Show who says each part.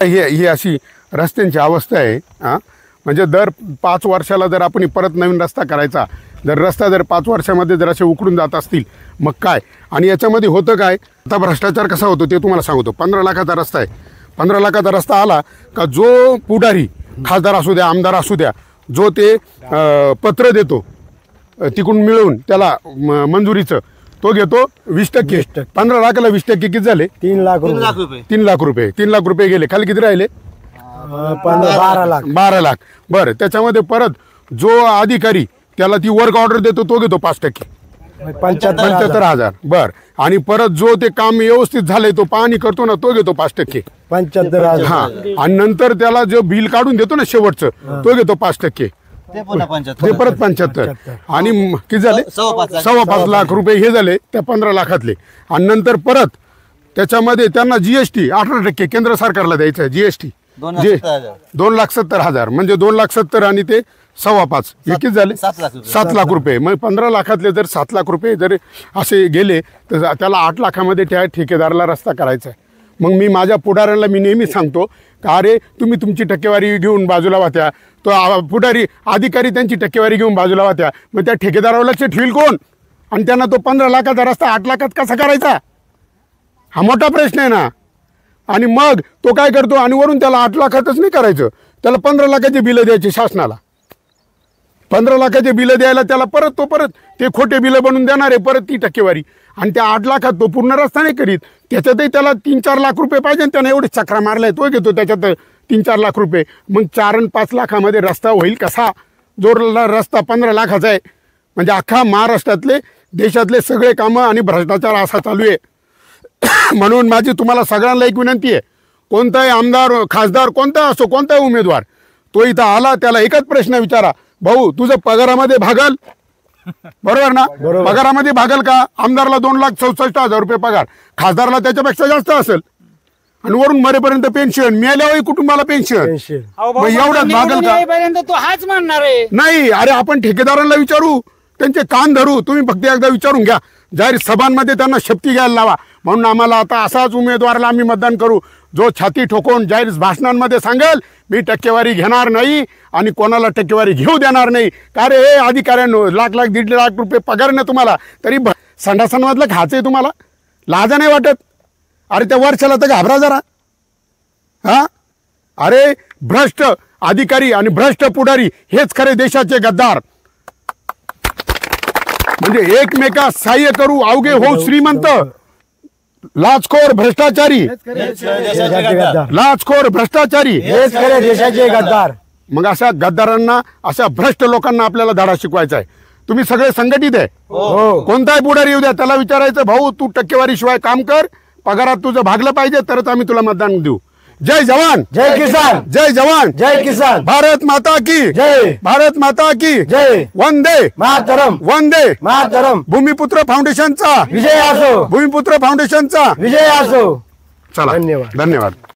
Speaker 1: ही अशी रस्त्यांची अवस्था आहे। म्हणजे दर 5 वर्षाला जर आपण परत नवीन रस्ता करायचा, जर रस्ता जर 5 वर्षामध्ये जर असे उकडून जात असतील मग काय। आणि याच्यामध्ये होतं काय, आता भ्रष्टाचार कसा होतो ते तुम्हाला सांगतो। 15 लाखाचा रस्ता आहे, 15 लाखाचा रस्ता आला का जो पुढारी खासदार असू द्या आमदार असू द्या, जो ते पत्र देतो तिकडून मिळवून त्याला मंजुरीचं तो घेतो 20%। 15 लाखाला 20% किती झाले?
Speaker 2: 3 लाख रुपये।
Speaker 1: 3 लाख रुपये 3 लाख रुपये गेले, खाली किती राहिले?
Speaker 2: 12 लाख।
Speaker 1: 12 लाख। बरं, त्याच्यामध्ये परत जो अधिकारी त्याला ती वर्क ऑर्डर देतो तो घेतो 5%, 75,000। बरं, आणि परत जो ते काम व्यवस्थित झालंय तो पाहणी करतो ना तो घेतो 5%,
Speaker 2: 75,000।
Speaker 1: हा, आणि नंतर त्याला जो बिल काढून देतो ना शेवटचं तो घेतो 5%, ते परत 75। आणि किती झाले? 5.25 लाख रुपये हे झाले त्या 15 लाखातले। आणि नंतर परत त्याच्यामध्ये त्यांना जीएसटी 18% केंद्र सरकारला द्यायचं आहे। जीएसटी 2,70,000 म्हणजे 2,70,000 आणि ते 5.25 हे किती झाले? 7 लाख रुपये। मग 15 लाखातले जर 7 लाख रुपये जर असे गेले तर त्याला 8 लाखामध्ये त्या ठेकेदाराला रस्ता करायचा आहे। मग मी माझ्या पुढाऱ्यांना मी नेहमी सांगतो का अरे तुम्ही तुमची टक्केवारी घेऊन बाजूला वात्या, तो पुढारी अधिकारी त्यांची टक्केवारी घेऊन बाजूला वात्या, मग त्या ठेकेदारावर लक्ष ठेवील कोण? आणि त्यांना तो 15 लाखाचा रस्ता 8 लाखात कसा करायचा, हा मोठा प्रश्न आहे ना। आणि मग तो काय करतो आणि वरून त्याला 8 लाखातच नाही करायचं, त्याला 15 लाखाचे बिलं द्यायचे शासनाला। 15 लाखाचे बिलं द्यायला त्याला परत ते खोटे बिलं बनवून देणार आहे, परत ती टक्केवारी। आणि त्या 8 लाखात तो पूर्ण रस्ता नाही करीत, त्याच्यातही त्याला 3-4 लाख रुपये पाहिजे, त्याने एवढे चक्रा मारलाय तो घेतो त्याच्यात 3-4 लाख रुपये। मग 4 आणि 5 लाखामध्ये रस्ता होईल कसा? जो रस्ता 15 लाखाचा आहे, म्हणजे अख्खा महाराष्ट्रातले देशातले सगळे कामं आणि भ्रष्टाचार असा चालू आहे। म्हणून माझी तुम्हाला सगळ्यांना एक विनंती आहे, कोणताही आमदार खासदार कोणता असो कोणताही उमेदवार तो इथं आला त्याला एकच प्रश्न विचारा, भाऊ तुझं पगारामध्ये भागल? बरोबर ना? पगारामध्ये भागल का? आमदारला 2,64,000 रुपये पगार, खासदारला त्याच्यापेक्षा जास्त असेल, आणि वरून मरेपर्यंत पेन्शन, मिळाल्यावर कुटुंबाला पेन्शन, मग एवढंच भागल का?
Speaker 3: तो हाच म्हणणार आहे
Speaker 1: नाही। अरे आपण ठेकेदारांना विचारू, त्यांचे कान धरू, तुम्ही फक्त एकदा विचारून घ्या, जाहीर सभांमध्ये त्यांना शपथी घ्यायला लावा। म्हणून आम्हाला आता असाच उमेदवाराला आम्ही मतदान करू जो छाती ठोकून जाहीर भाषणांमध्ये सांगेल मी टक्केवारी घेणार नाही आणि कोणाला टक्केवारी घेऊ देणार नाही। का रे हे अधिकाऱ्यांनो, लाख 1.5 लाख रुपये पगार ना तुम्हाला, तरी संडासांमधलं खायचंय तुम्हाला? लाजा नाही वाटत? अरे त्या वर्षाला तर घाबरा जरा। हा, अरे भ्रष्ट अधिकारी आणि भ्रष्ट पुढारी हेच खरे देशाचे गद्दार। म्हणजे एकमेकास सहाय्य करू अवघे होऊ श्रीमंत, लाचखोर भ्रष्टाचारी, लाचखोर भ्रष्टाचारी
Speaker 2: हेच खरे देशाचे गद्दार।
Speaker 1: मग अशा गद्दारांना, अशा भ्रष्ट लोकांना आपल्याला धडा शिकवायचा आहे। तुम्ही सगळे संघटित आहे, कोणताही पुढारी येऊ द्या त्याला विचारायचं, भाऊ तू टक्केवारी शिवाय काम कर, पगारात तुझं भागलं पाहिजे तरच आम्ही तुला मतदान देऊ। जय जवान
Speaker 2: जय किसान,
Speaker 1: जय जवान
Speaker 2: जय किसान,
Speaker 1: भारत माता की
Speaker 2: जय,
Speaker 1: भारत माता की
Speaker 2: जय,
Speaker 1: वंदे
Speaker 2: मातरम,
Speaker 1: वंदे
Speaker 2: मातरम।
Speaker 1: भूमिपुत्र फाउंडेशनचा
Speaker 2: विजय असो,
Speaker 1: भूमिपुत्र फाउंडेशनचा
Speaker 2: विजय असो।
Speaker 1: चला,
Speaker 2: धन्यवाद।
Speaker 1: धन्यवाद।